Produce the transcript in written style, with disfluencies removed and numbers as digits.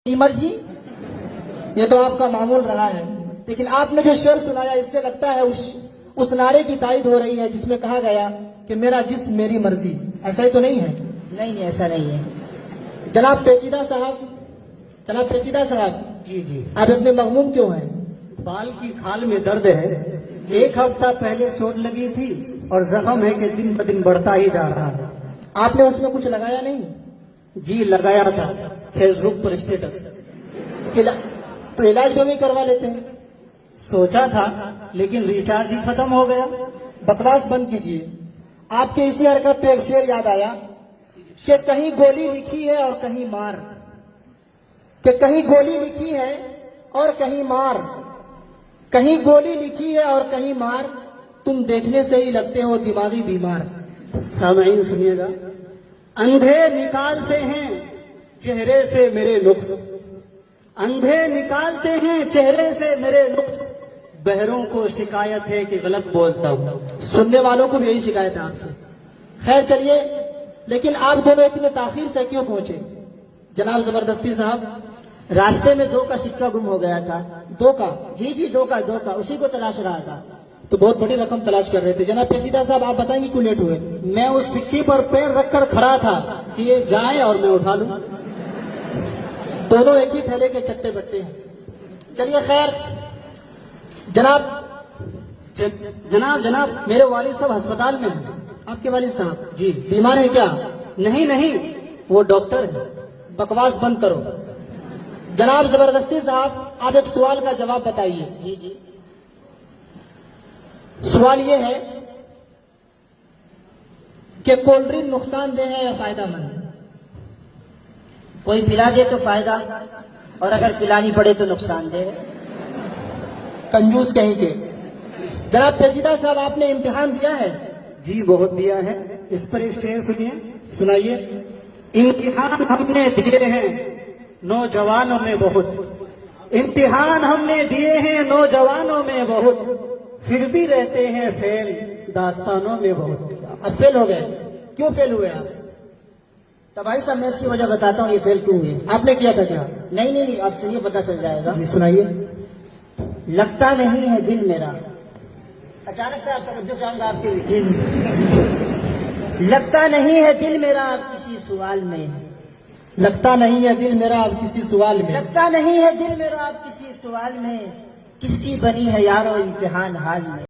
مرضی یہ تو آپ کا معمول رہا ہے، لیکن آپ نے جو شعر سنایا اس سے لگتا ہے اس نعرے کی تائید ہو رہی ہے جس میں کہا گیا کہ میرا جسم میری مرضی. ایسا ہی تو نہیں ہے؟ نہیں ایسا نہیں ہے. جناب پیچیدہ صاحب جی آپ اتنے مغموم کیوں ہیں؟ بال کی کھال میں درد ہے. ایک ہفتہ پہلے چوٹ لگی تھی اور زخم ہے کہ دن بدن بڑھتا ہی جا رہا ہے. آپ نے اس میں کچھ لگایا نہیں؟ جی لگایا تھا فیس بک پر اسٹیٹس. تو علاج بھی کروا لیتے ہیں. سوچا تھا لیکن ریچارج ہی ختم ہو گیا. بکواس بند کیجیے. آپ کے اسی حرکت پہ ایک شعر یاد آیا کہ کہیں گولی لکھی ہے اور کہیں مار، کہ کہیں گولی لکھی ہے اور کہیں مار، کہیں گولی لکھی ہے اور کہیں مار، تم دیکھنے سے ہی لگتے ہو دماغی بیمار. سامعین سنیے گا. اندھے نکالتے ہیں چہرے سے میرے نقص، اندھے نکالتے ہیں چہرے سے میرے نقص، بہروں کو شکایت ہے کہ غلط بولتا ہوں. سننے والوں کو بھی یہی شکایت ہے آپ سے. خیر چلیے، لیکن آپ دونوں اتنے تاخیر سے کیوں پہنچے؟ جناب زبردستی صاحب، راستے میں 2 کا سکہ گم ہو گیا تھا. 2 کا؟ جی 2 کا اسی کو تلاش رہا تھا. تو بہت بڑی رقم تلاش کر رہے تھے. جناب پیچیدہ صاحب آپ بتائیں گے کیوں لیٹ ہوئے؟ میں اس سکے پر پیر رکھ کر کھڑا تھا کہ یہ جائیں اور میں اٹھا لوں. دونوں ایک ہی تھیلے کے چٹے بٹے ہیں. چلیے خیر. جناب میرے والد صاحب ہسپتال میں ہیں. آپ کے والد صاحب جی بیمار ہیں کیا؟ نہیں وہ ڈاکٹر ہے. بکواس بند کرو. جناب زبردستی صاحب آپ ایک سوال کا جواب بتائیے. جی سوال یہ ہے کہ کولڈ ڈرنک نقصان دہ ہے یا فائدہ مند؟ کوئی پلا دے تو فائدہ اور اگر پلانی پڑے تو نقصان دہ. کنجوس کہیں کے. جناب پیچیدہ صاحب آپ نے امتحان دیا ہے؟ جی بہت دیا ہے. اس پر ایک شعر سنیے. سنائیے. امتحان ہم نے دیے ہیں نوجوانوں میں بہت، امتحان ہم نے دیے ہیں نوجوانوں میں بہت، پھر بھی رہتے ہیں فیل داستانوں میں بہت. اب فیل ہو گئے. کیوں فیل ہوئے آپ؟ تو بھائی صاحب میں اس کی وجہ بتاتا ہوں یہ فیل کیوں ہوئے. آپ نے کیا تھا کیا؟ نہیں آپ سے یہ پتا چل جائے گا. جی سنائیے. لگتا نہیں ہے دل میرا. اچانک سے آپ توجہ چاہوں گا آپ کی. لگتا نہیں ہے دل میرا اب کسی سوال میں، لگتا نہیں ہے دل میرا اب کسی سوال میں، لگتا نہیں ہے دل میرا اب کسی سوال میں، کس کی بنی ہے یارو امتحان حال میں.